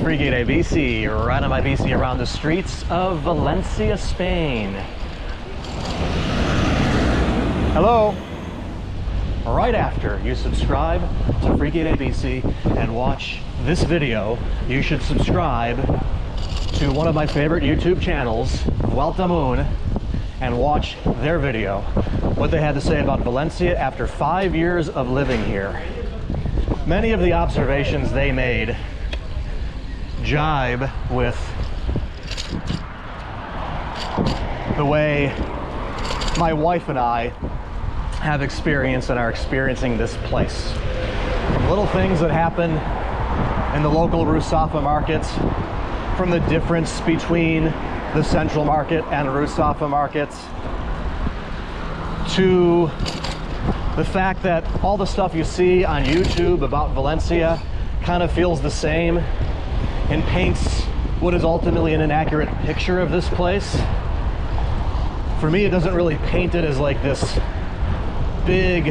Friki de Bici, riding my bici around the streets of Valencia, Spain. Hello. Right after you subscribe to Friki de Bici and watch this video, you should subscribe to one of my favorite YouTube channels, Vueltamun, and watch their video, what they had to say about Valencia after 5 years of living here. Many of the observations they made jibe with the way my wife and I have experienced and are experiencing this place. From little things that happen in the local Rusafa markets, from the difference between the central market and Rusafa markets, to the fact that all the stuff you see on YouTube about Valencia kind of feels the same and paints what is ultimately an inaccurate picture of this place. For me, it doesn't really paint it as like this big,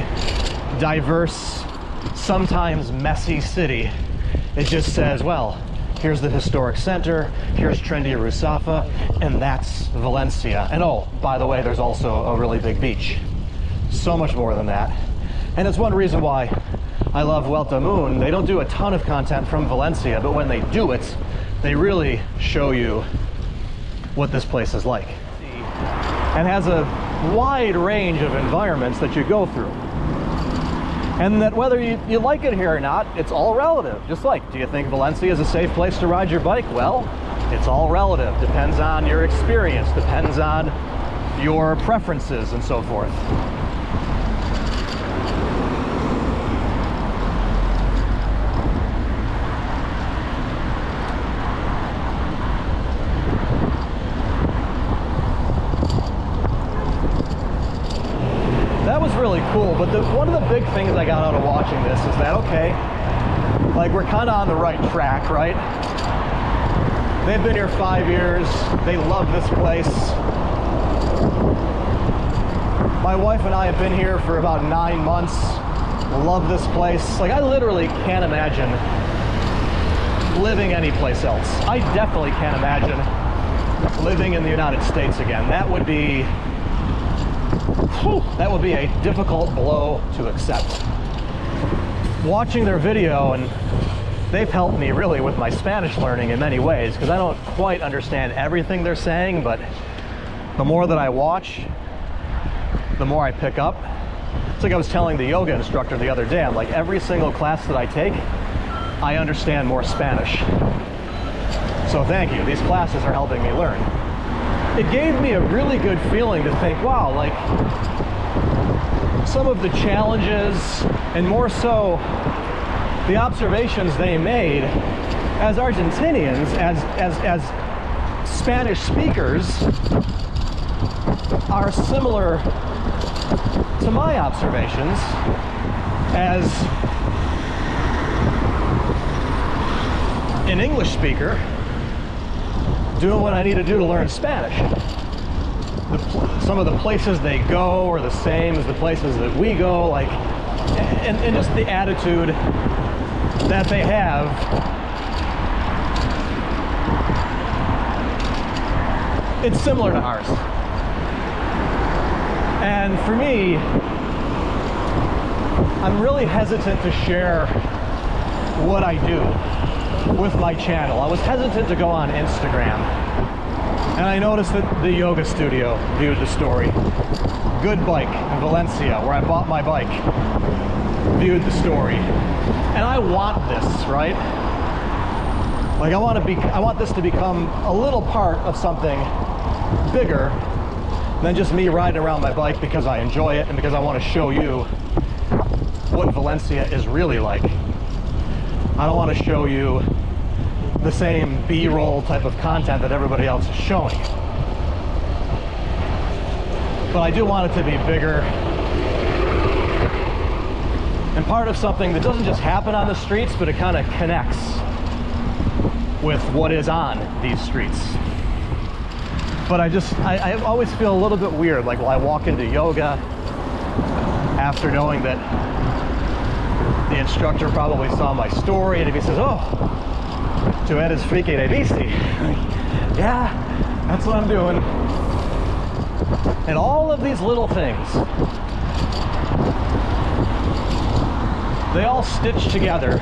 diverse, sometimes messy city. It just says, well, here's the historic center, here's trendy Rusafa, and that's Valencia. And oh, by the way, there's also a really big beach. So much more than that. And it's one reason why I love Vueltamun. They don't do a ton of content from Valencia, but when they do it, they really show you what this place is like. And has a wide range of environments that you go through. And that whether you like it here or not, it's all relative. Just like, do you think Valencia is a safe place to ride your bike? Well, it's all relative. Depends on your experience, depends on your preferences and so forth. That was really cool, but one of the big things I got out of watching this is that, okay, like we're kind of on the right track, right? They've been here 5 years, they love this place. My wife and I have been here for about 9 months, love this place. Like, I literally can't imagine living anyplace else. I definitely can't imagine living in the United States again. That would be a difficult blow to accept. Watching their video, and they've helped me really with my Spanish learning in many ways, because I don't quite understand everything they're saying, but the more that I watch, the more I pick up. It's like I was telling the yoga instructor the other day, I'm like, every single class that I take, I understand more Spanish. So thank you, these classes are helping me learn. It gave me a really good feeling to think, wow, like some of the challenges, and more so the observations they made as Argentinians, as Spanish speakers, are similar to my observations as an English speaker doing what I need to do to learn Spanish. Some of the places they go are the same as the places that we go, like, and just the attitude that they have. It's similar to ours. And for me, I'm really hesitant to share what I do with my channel. I was hesitant to go on Instagram, and I noticed that the yoga studio viewed the story. Good Bike in Valencia, where I bought my bike, viewed the story. And I want this, right? Like, I want this to become a little part of something bigger than just me riding around my bike because I enjoy it and because I want to show you what Valencia is really like. I don't want to show you the same B-roll type of content that everybody else is showing. But I do want it to be bigger and part of something that doesn't just happen on the streets, but it kind of connects with what is on these streets. But I always feel a little bit weird, like, will I walk into yoga after knowing that the instructor probably saw my story, and if he says, oh, to it is Friki de Bici. Yeah, that's what I'm doing. And all of these little things, they all stitch together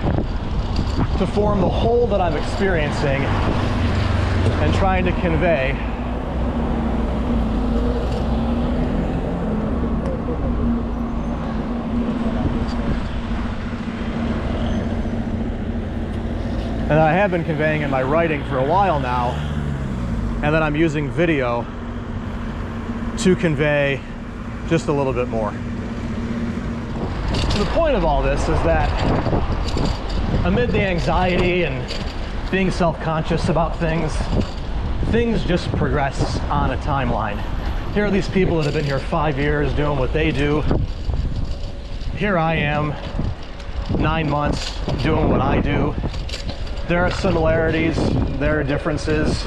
to form the whole that I'm experiencing and trying to convey. And I have been conveying in my writing for a while now, and then I'm using video to convey just a little bit more. The point of all this is that amid the anxiety and being self-conscious about things, things just progress on a timeline. Here are these people that have been here 5 years doing what they do. Here I am, 9 months, doing what I do. There are similarities, there are differences,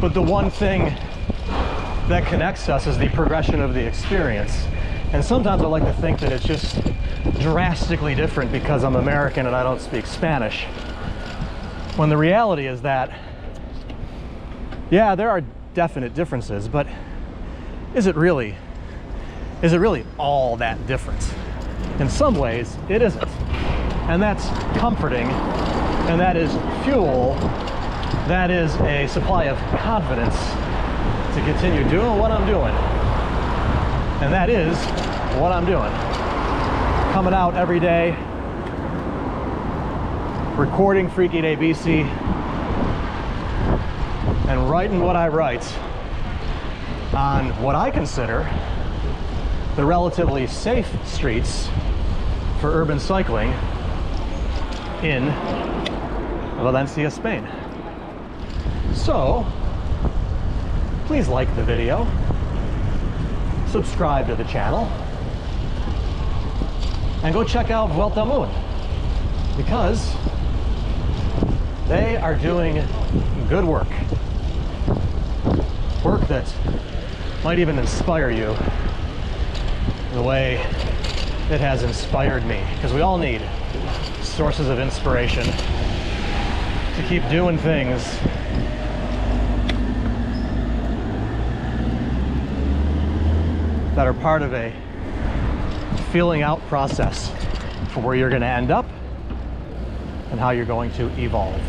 but the one thing that connects us is the progression of the experience. And sometimes I like to think that it's just drastically different because I'm American and I don't speak Spanish. When the reality is that, yeah, there are definite differences, but is it really all that different? In some ways, it isn't. And that's comforting, and that is fuel, that is a supply of confidence to continue doing what I'm doing. And that is what I'm doing. Coming out every day, recording Friki de Bici, and writing what I write on what I consider the relatively safe streets for urban cycling in Valencia, Spain. So, please like the video, subscribe to the channel, and go check out Vueltamun, because they are doing good work. Work that might even inspire you the way it has inspired me, because we all need sources of inspiration to keep doing things that are part of a feeling out process for where you're going to end up and how you're going to evolve.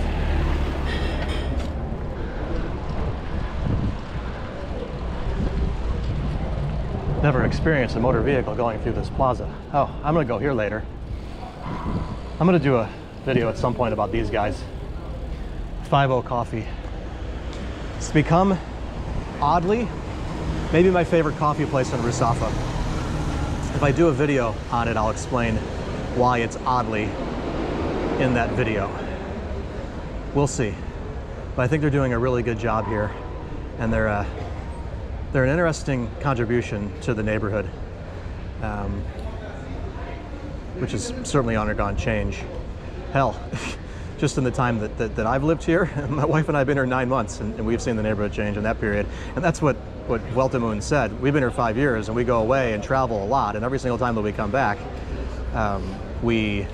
Never experienced a motor vehicle going through this plaza. Oh, I'm going to go here later. I'm going to do a video at some point about these guys. 50 Coffee. It's become, oddly, maybe my favorite coffee place in Rusafa. If I do a video on it, I'll explain why it's oddly in that video. We'll see. But I think they're doing a really good job here, and they're an interesting contribution to the neighborhood, which has certainly undergone change. Hell, just in the time that I've lived here, my wife and I have been here 9 months, and we've seen the neighborhood change in that period. And that's what Vueltamun said. We've been here 5 years, and we go away and travel a lot, and every single time that we come back, we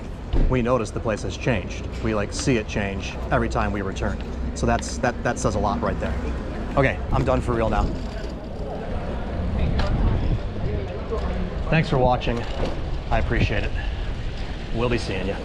notice the place has changed. We see it change every time we return. So that says a lot right there. Okay, I'm done for real now. Thanks for watching. I appreciate it. We'll be seeing you.